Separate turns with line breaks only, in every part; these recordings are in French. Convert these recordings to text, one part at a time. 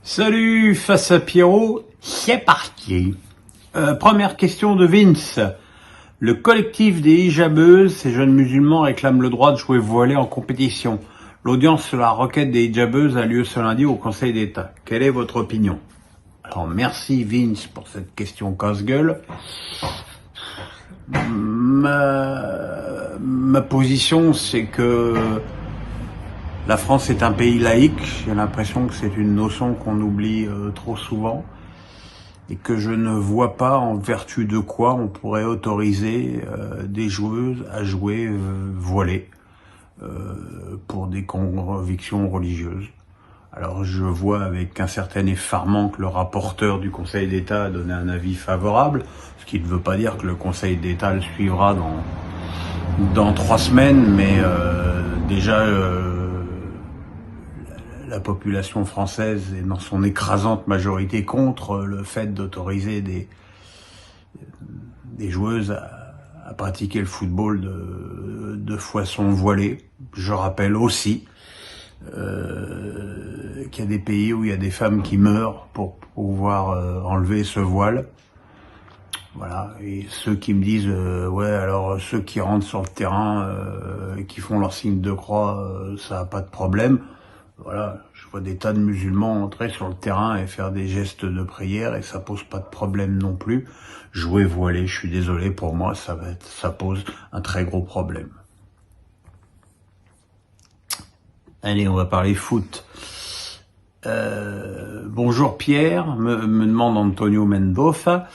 Salut, face à Pierrot, c'est parti. Première question de Vince. Le collectif des hijabeuses, ces jeunes musulmans, réclament le droit de jouer voilé en compétition. L'audience sur la requête des hijabeuses a lieu ce lundi au Conseil d'État. Quelle est votre opinion? Alors merci Vince pour cette question casse-gueule. Ma position, c'est que la France est un pays laïque. J'ai l'impression que c'est une notion qu'on oublie trop souvent et que je ne vois pas en vertu de quoi on pourrait autoriser des joueuses à jouer voilées pour des convictions religieuses. Alors je vois avec un certain effarement que le rapporteur du Conseil d'État a donné un avis favorable, ce qui ne veut pas dire que le Conseil d'État le suivra dans 3 semaines, mais déjà la population française est dans son écrasante majorité contre le fait d'autoriser des joueuses à pratiquer le football de façon voilée. Je rappelle aussi qu'il y a des pays où il y a des femmes qui meurent pour pouvoir enlever ce voile. Voilà. Et ceux qui me disent ouais, alors ceux qui rentrent sur le terrain qui font leur signe de croix, ça n'a pas de problème. Voilà, je vois des tas de musulmans entrer sur le terrain et faire des gestes de prière et ça pose pas de problème non plus. Jouer voilé, je suis désolé, pour moi ça pose un très gros problème. Allez, on va parler foot. Bonjour Pierre, me demande Antonio Mendoza.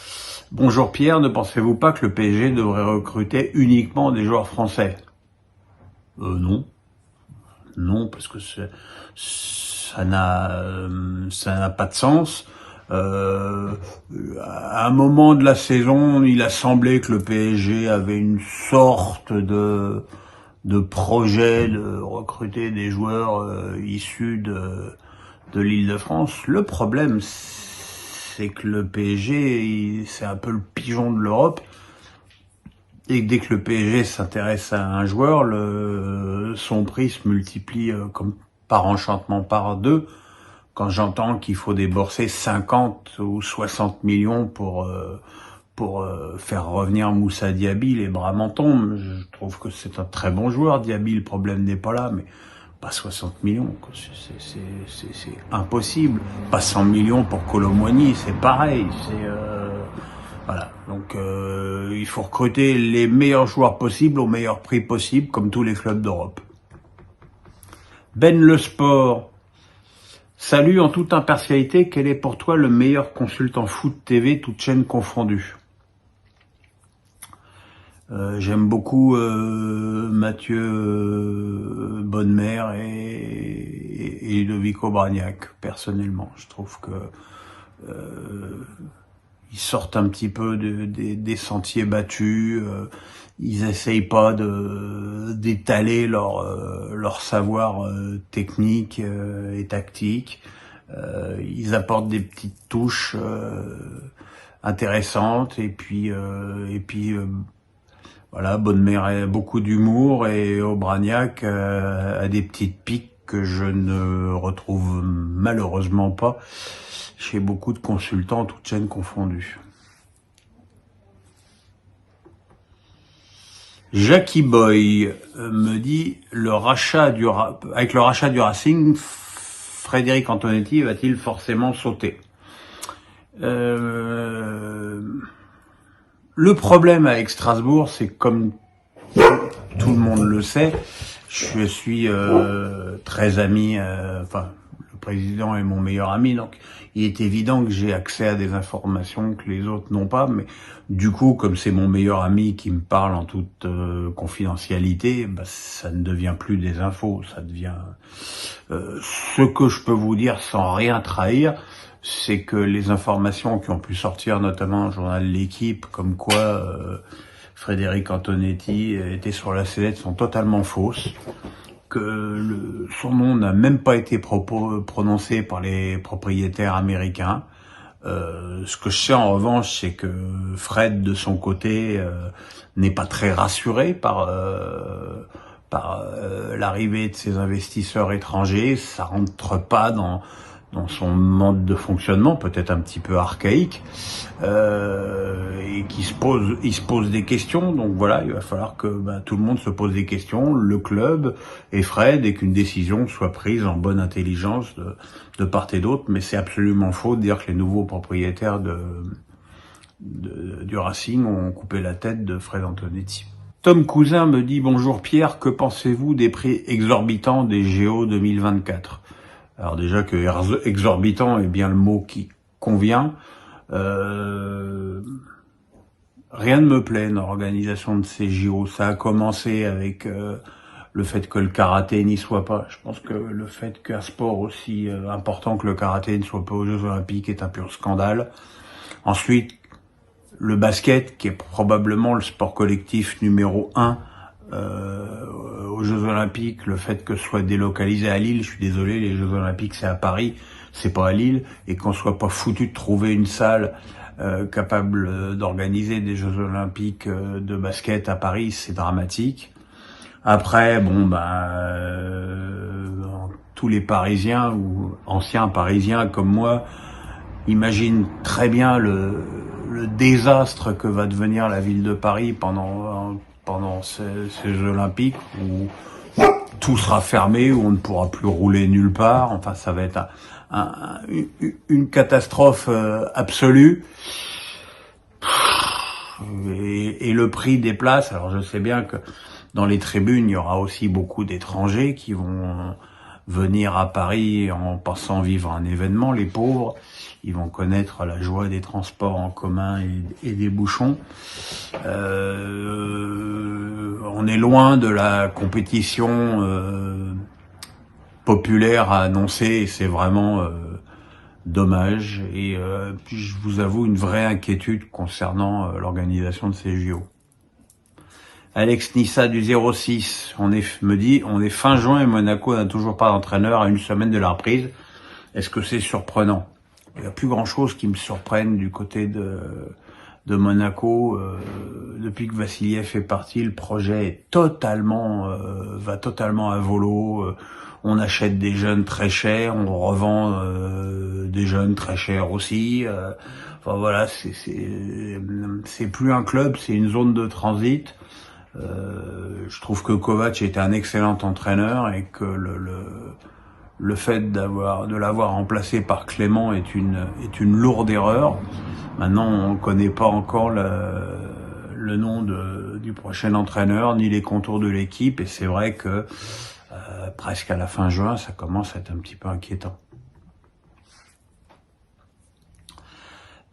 Bonjour Pierre, ne pensez-vous pas que le PSG devrait recruter uniquement des joueurs français? Non. Non, parce que ça n'a pas de sens. À un moment de la saison, il a semblé que le PSG avait une sorte de projet de recruter des joueurs issus de l'Île-de-France. Le problème, c'est que le PSG, c'est un peu le pigeon de l'Europe. Et dès que le PSG s'intéresse à un joueur, son prix se multiplie comme par enchantement par 2. Quand j'entends qu'il faut débourser 50 ou 60 millions pour faire revenir Moussa Diaby, les bras m'en tombent. Je trouve que c'est un très bon joueur, Diaby, le problème n'est pas là, mais pas 60 millions, c'est impossible. Pas 100 millions pour Kolo Muani, c'est pareil, voilà, donc il faut recruter les meilleurs joueurs possibles au meilleur prix possible, comme tous les clubs d'Europe. Ben Le Sport. Salut, en toute impartialité, quel est pour toi le meilleur consultant foot TV, toutes chaînes confondues? J'aime beaucoup Mathieu Bonnemère et Ludovico Bragnac, personnellement. Je trouve que ils sortent un petit peu des sentiers battus, ils essayent pas d'étaler leur savoir technique et tactique. Ils apportent des petites touches intéressantes et puis voilà, Bonnemère a beaucoup d'humour et Aubragnac a des petites piques que je ne retrouve malheureusement pas chez beaucoup de consultants, toutes chaînes confondues. Jackie Boy me dit avec le rachat du Racing, Frédéric Antonetti va-t-il forcément sauter? Le problème avec Strasbourg, c'est comme tout le monde le sait, je suis très ami, le président est mon meilleur ami, donc il est évident que j'ai accès à des informations que les autres n'ont pas, mais du coup, comme c'est mon meilleur ami qui me parle en toute confidentialité, ça ne devient plus des infos, ça devient... ce que je peux vous dire sans rien trahir, c'est que les informations qui ont pu sortir, notamment au journal L'Équipe, comme quoi Frédéric Antonetti était sur la sellette, sont totalement fausses, que son nom n'a même pas été prononcé par les propriétaires américains. Ce que je sais en revanche, c'est que Fred, de son côté, n'est pas très rassuré par l'arrivée de ces investisseurs étrangers. Ça rentre pas dans son mode de fonctionnement, peut-être un petit peu archaïque, et il se pose des questions. Donc voilà, il va falloir que tout le monde se pose des questions, le club et Fred, et qu'une décision soit prise en bonne intelligence de part et d'autre. Mais c'est absolument faux de dire que les nouveaux propriétaires du Racing ont coupé la tête de Fred Antonetti. Tom Cousin me dit « Bonjour Pierre, que pensez-vous des prix exorbitants des JO 2024 ?» Alors déjà que exorbitant est bien le mot qui convient. Rien ne me plaît dans l'organisation de ces JO. Ça a commencé avec le fait que le karaté n'y soit pas. Je pense que le fait qu'un sport aussi important que le karaté ne soit pas aux Jeux Olympiques est un pur scandale. Ensuite, le basket, qui est probablement le sport collectif numéro 1 aux Jeux Olympiques, le fait que ce soit délocalisé à Lille, je suis désolé, les Jeux Olympiques c'est à Paris, c'est pas à Lille, et qu'on soit pas foutu de trouver une salle capable d'organiser des Jeux Olympiques de basket à Paris, c'est dramatique. Après, tous les Parisiens ou anciens Parisiens comme moi imaginent très bien le désastre que va devenir la ville de Paris pendant ces Jeux Olympiques, où tout sera fermé, où on ne pourra plus rouler nulle part. Enfin, ça va être une catastrophe absolue. Et le prix des places, alors je sais bien que dans les tribunes, il y aura aussi beaucoup d'étrangers qui vont venir à Paris en pensant vivre un événement, les pauvres. Ils vont connaître la joie des transports en commun et des bouchons. On est loin de la compétition populaire à annoncer, et c'est vraiment dommage. Et puis je vous avoue une vraie inquiétude concernant l'organisation de ces JO. Alex Nissa du 06 me dit on est fin juin et Monaco n'a toujours pas d'entraîneur à une semaine de la reprise. Est-ce que c'est surprenant? Il n'y a plus grand chose qui me surprenne du côté de Monaco. Depuis que Vassiliev est parti, le projet est va totalement à volo. On achète des jeunes très chers, on revend des jeunes très chers aussi. Enfin voilà, c'est plus un club, c'est une zone de transit. Je trouve que Kovac était un excellent entraîneur et que le fait de l'avoir remplacé par Clément est une lourde erreur. Maintenant, on ne connaît pas encore le nom du prochain entraîneur ni les contours de l'équipe, et c'est vrai que presque à la fin juin, ça commence à être un petit peu inquiétant.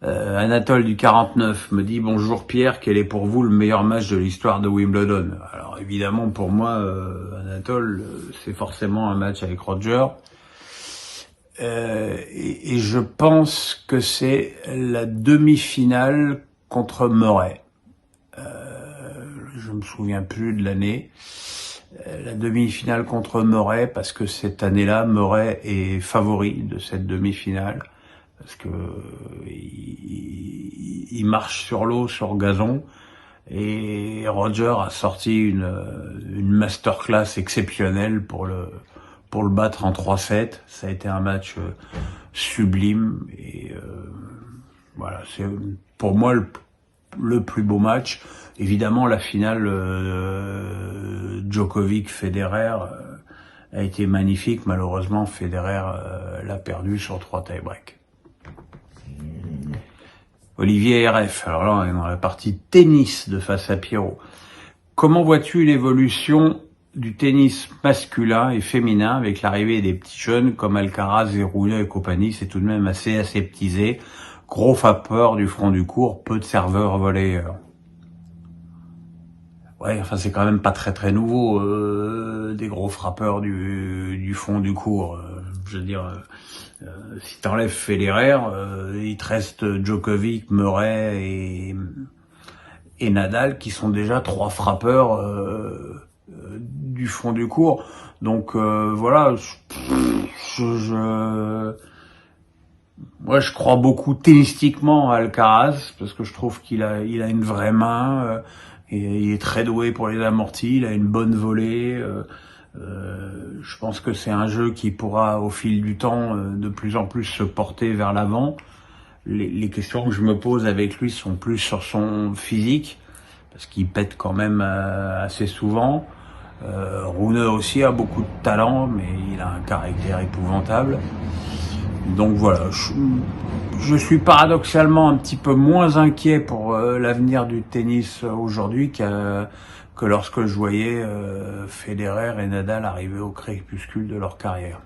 Anatole du 49 me dit « Bonjour Pierre, quel est pour vous le meilleur match de l'histoire de Wimbledon ?» Alors évidemment pour moi, Anatole, c'est forcément un match avec Roger. Et je pense que c'est la demi-finale contre Murray. Je me souviens plus de l'année. La demi-finale contre Murray, parce que cette année-là, Murray est favori de cette demi-finale. Parce que il marche sur l'eau, sur gazon, et Roger a sorti une masterclass exceptionnelle pour le battre en 3-7. Ça a été un match sublime, et voilà, c'est pour moi le plus beau match. Évidemment, la finale Djokovic-Federer a été magnifique. Malheureusement, Federer l'a perdu sur 3 tie-breaks. Olivier RF, alors là on est dans la partie tennis de Face à Pierrot. Comment vois-tu l'évolution du tennis masculin et féminin avec l'arrivée des petits jeunes comme Alcaraz, Zeroulia et compagnie? C'est tout de même assez aseptisé. Gros frappeurs du front du court, peu de serveurs volleyeurs. Ouais, enfin c'est quand même pas très nouveau, des gros frappeurs du fond du court. Je veux dire, si t'enlèves Federer, il te reste Djokovic, Murray et Nadal, qui sont déjà 3 frappeurs du fond du court. Donc voilà, moi je crois beaucoup tennistiquement à Alcaraz, parce que je trouve qu'il a une vraie main. Et il est très doué pour les amortis, il a une bonne volée. Je pense que c'est un jeu qui pourra, au fil du temps, de plus en plus se porter vers l'avant. Les questions que je me pose avec lui sont plus sur son physique, parce qu'il pète quand même assez souvent. Rune aussi a beaucoup de talent, mais il a un caractère épouvantable. Donc voilà, je suis paradoxalement un petit peu moins inquiet pour l'avenir du tennis aujourd'hui que lorsque je voyais Federer et Nadal arriver au crépuscule de leur carrière.